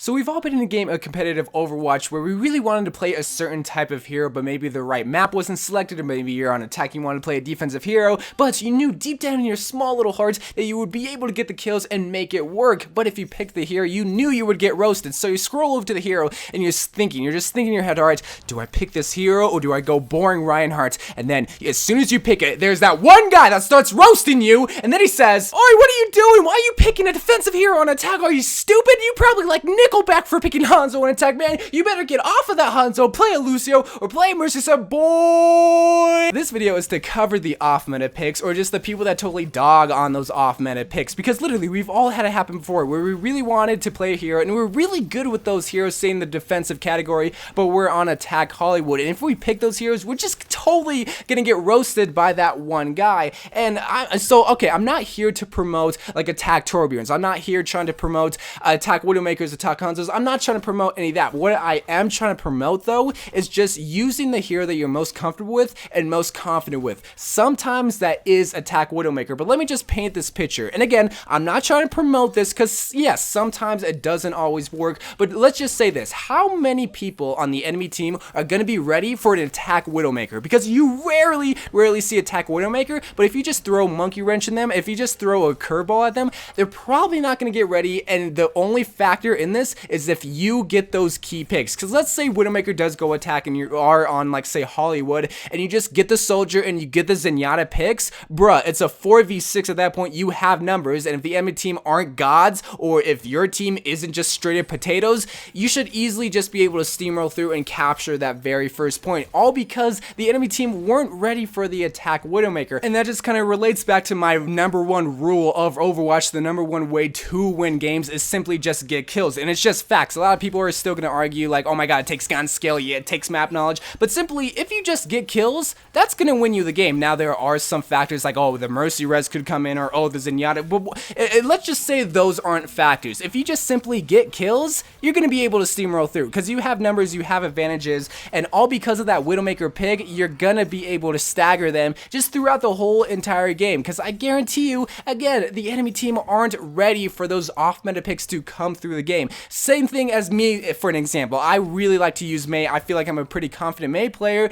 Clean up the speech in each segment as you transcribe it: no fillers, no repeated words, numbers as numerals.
So we've all been in a game of competitive Overwatch where we really wanted to play a certain type of hero, but maybe the right map wasn't selected, or maybe you're on attack, you want to play a defensive hero, but you knew deep down in your small little heart that you would be able to get the kills and make it work. But if you picked the hero, you knew you would get roasted. So you scroll over to the hero and you're just thinking in your head, all right, do I pick this hero or do I go boring Reinhardt? And then as soon as you pick it, there's that one guy that starts roasting you, and then he says, "Oi, what are you doing? Why are you picking a defensive hero on attack? Are you stupid? You probably like Nickelback for picking Hanzo on attack, man. You better get off of that Hanzo, play a Lucio, or play a Mercy sub, boy." This video is to cover the off-meta picks, or just the people that totally dog on those off-meta picks, because literally, we've all had it happen before, where we really wanted to play a hero, and we're really good with those heroes, say in the defensive category, but we're on attack Hollywood, and if we pick those heroes, we're just totally gonna get roasted by that one guy. And I'm not here to promote like attack Torbjorns. I'm not here trying to promote attack Widowmakers, attack Hanzos. I'm not trying to promote any of that. What I am trying to promote though is just using the hero that you're most comfortable with and most confident with. Sometimes that is attack Widowmaker, but let me just paint this picture. And again, I'm not trying to promote this because yes, sometimes it doesn't always work, but let's just say this: how many people on the enemy team are going to be ready for an attack Widowmaker? Because you rarely see attack Widowmaker, but if you just throw monkey wrench in them, if you just throw a curveball at them, they're probably not going to get ready. And the only factor in this is if you get those key picks. Because let's say Widowmaker does go attack and you are on, like, say Hollywood, and you just get the soldier and you get the Zenyatta picks, bruh, it's a 4v6 at that point. You have numbers, and if the enemy team aren't gods, or if your team isn't just straight up potatoes, you should easily just be able to steamroll through and capture that very first point, all because the enemy team weren't ready for the attack Widowmaker. And that just kind of relates back to my number one rule of Overwatch. The number one way to win games is simply just get kills, and it's just facts. A lot of people are still going to argue like, oh my god, it takes gun skill, yeah, it takes map knowledge, but simply if you just get kills, that's going to win you the game. Now there are some factors like, oh, the Mercy res could come in, or oh, the Zenyatta, but let's just say those aren't factors. If you just simply get kills, you're going to be able to steamroll through because you have numbers, you have advantages, and all because of that Widowmaker pick, you're going to be able to stagger them just throughout the whole entire game. Because I guarantee you, again, the enemy team aren't ready for those off-meta picks to come through the game. Same thing as me, for an example. I really like to use Mei. I feel like I'm a pretty confident Mei player.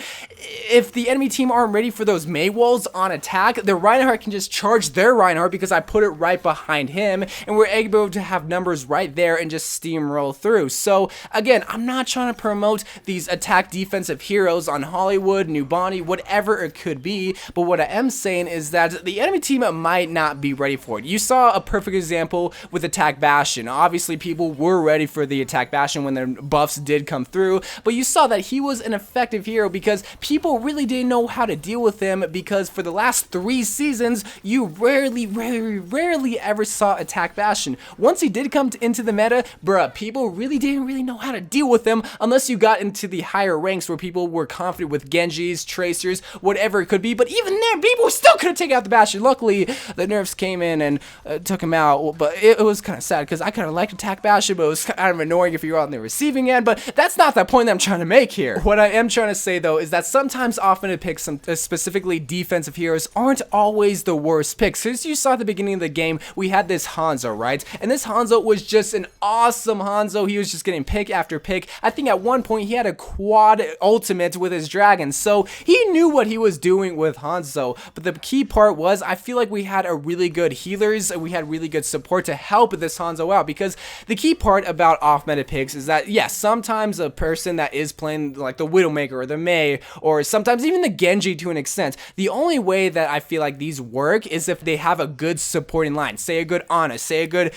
If the enemy team aren't ready for those Mei walls on attack, the Reinhardt can just charge their Reinhardt because I put it right behind him, and we're able to have numbers right there and just steamroll through. So again, I'm not trying to promote these attack defensive heroes on Hollywood, New Bonnie, whatever it could be, but what I am saying is that the enemy team might not be ready for it. You saw a perfect example with attack Bastion. Obviously, people were ready for the attack Bastion when their buffs did come through, but you saw that he was an effective hero because people really didn't know how to deal with him, because for the last 3 seasons, you rarely ever saw attack Bastion. Once he did come into the meta, bruh, people really didn't know how to deal with him unless you got into the higher ranks where people were confident with Genjis, Tracers, whatever it could be. But even there, people still couldn't take out the Bastion. Luckily, the nerfs came in and took him out, but it was kind of sad because I kind of liked attack Bastion, but it was kind of annoying if you were on the receiving end. But that's not the point that I'm trying to make here. What I am trying to say though is that sometimes offensive picks, specifically defensive heroes, aren't always the worst picks. Because you saw at the beginning of the game, we had this Hanzo, right? And this Hanzo was just an awesome Hanzo. He was just getting pick after pick. I think at one point he had a quad ultimate with his dragon, so he knew what he was doing with Hanzo. But the key part was, I feel like we had a really good healers and we had really good support to help this Hanzo out, because the key part about off-meta picks is that, yes, sometimes a person that is playing like the Widowmaker or the Mei, or sometimes even the Genji to an extent, the only way that I feel like these work is if they have a good supporting line, say a good Ana, say a good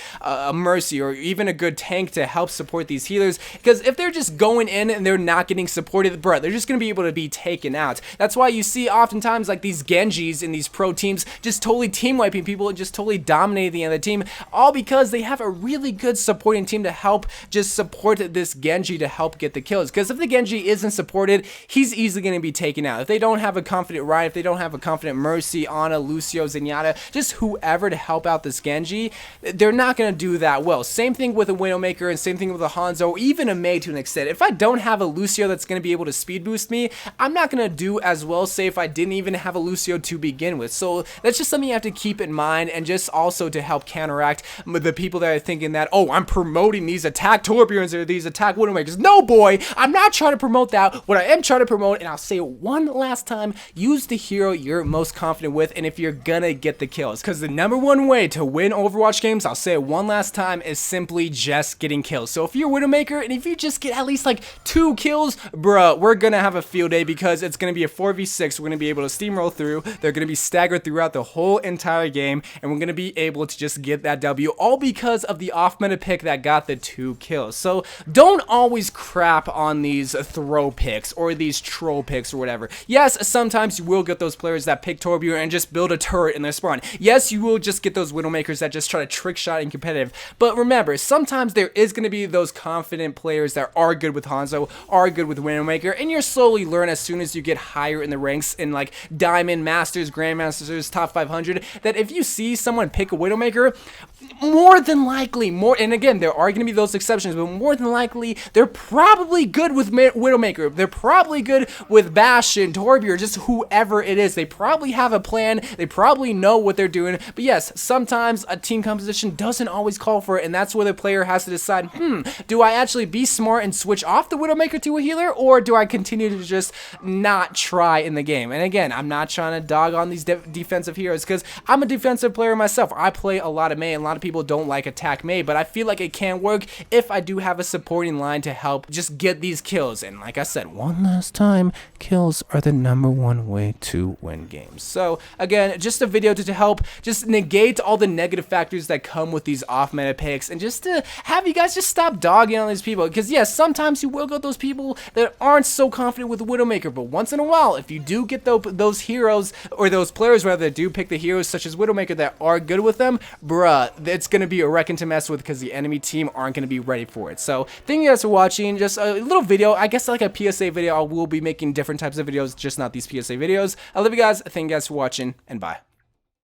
Mercy, or even a good tank to help support these healers. Because if they're just going in and they're not getting supported, bro, they're just going to be able to be taken out. That's why you see oftentimes like these Genjis in these pro teams just totally team wiping people and just totally dominating the other team, all because they have a really good supporting team to help just support this Genji to help get the kills. Because if the Genji isn't supported, he's easily going to be taken out. If they don't have a confident Ryan, if they don't have a confident Mercy, Ana, Lucio, Zenyatta, just whoever to help out this Genji, they're not going to do that well. Same thing with a Widowmaker, and same thing with a Hanzo, or even a Mei to an extent. If I don't have a Lucio that's going to be able to speed boost me, I'm not going to do as well, say if I didn't even have a Lucio to begin with. So that's just something you have to keep in mind, and just also to help counteract the people that are thinking that, oh, I'm promoting these attack Torbjorns or these attack Widowmakers. No, boy, I'm not trying to promote that. What I am trying to promote, and I'll say it one last time, use the hero you're most confident with, and if you're gonna get the kills. Because the #1 way to win Overwatch games, I'll say it one last time, is simply just getting kills. So if you're Widowmaker, and if you just get at least like 2 kills, bruh, we're gonna have a field day, because it's gonna be a 4v6. We're gonna be able to steamroll through. They're gonna be staggered throughout the whole entire game, and we're gonna be able to just get that W, all because of the off-meta pick that got the 2 kills. So don't always crap on these throw picks or these troll picks or whatever. Yes, sometimes you will get those players that pick Torbjorn and just build a turret in their spawn. Yes, you will just get those Widowmakers that just try to trick shot in competitive. But remember, sometimes there is going to be those confident players that are good with Hanzo, are good with Widowmaker, and you'll slowly learn as soon as you get higher in the ranks in like Diamond, Masters, Grandmasters, top 500, that if you see someone pick a Widowmaker, more than likely, and again, there are going to be those exceptions, but more than likely, they're probably good with Widowmaker. They're probably good with Bastion, Torbjorn, just whoever it is. They probably have a plan. They probably know what they're doing. But yes, sometimes a team composition doesn't always call for it, and that's where the player has to decide, do I actually be smart and switch off the Widowmaker to a healer, or do I continue to just not try in the game? And again, I'm not trying to dog on these defensive heroes, because I'm a defensive player myself. I play a lot of Mei, and a lot of people don't like attack Mei, but I feel like it can work if I do have a supporting line to help just get these kills. And like I said, one last time, kills are the #1 way to win games. So again, just a video to help just negate all the negative factors that come with these off-meta picks, and just to have you guys just stop dogging on these people, because yes, sometimes you will get those people that aren't so confident with the Widowmaker, but once in a while, if you do get those heroes, or those players rather, that do pick the heroes such as Widowmaker that are good with them, bruh, it's going to be a wrecking to mess with, because the enemy team aren't going to be ready for it. So thank you guys for watching. Just a little video, I guess like a PSA video. I will be making different types of videos, just not these PSA videos. I love you guys. Thank you guys for watching, and bye.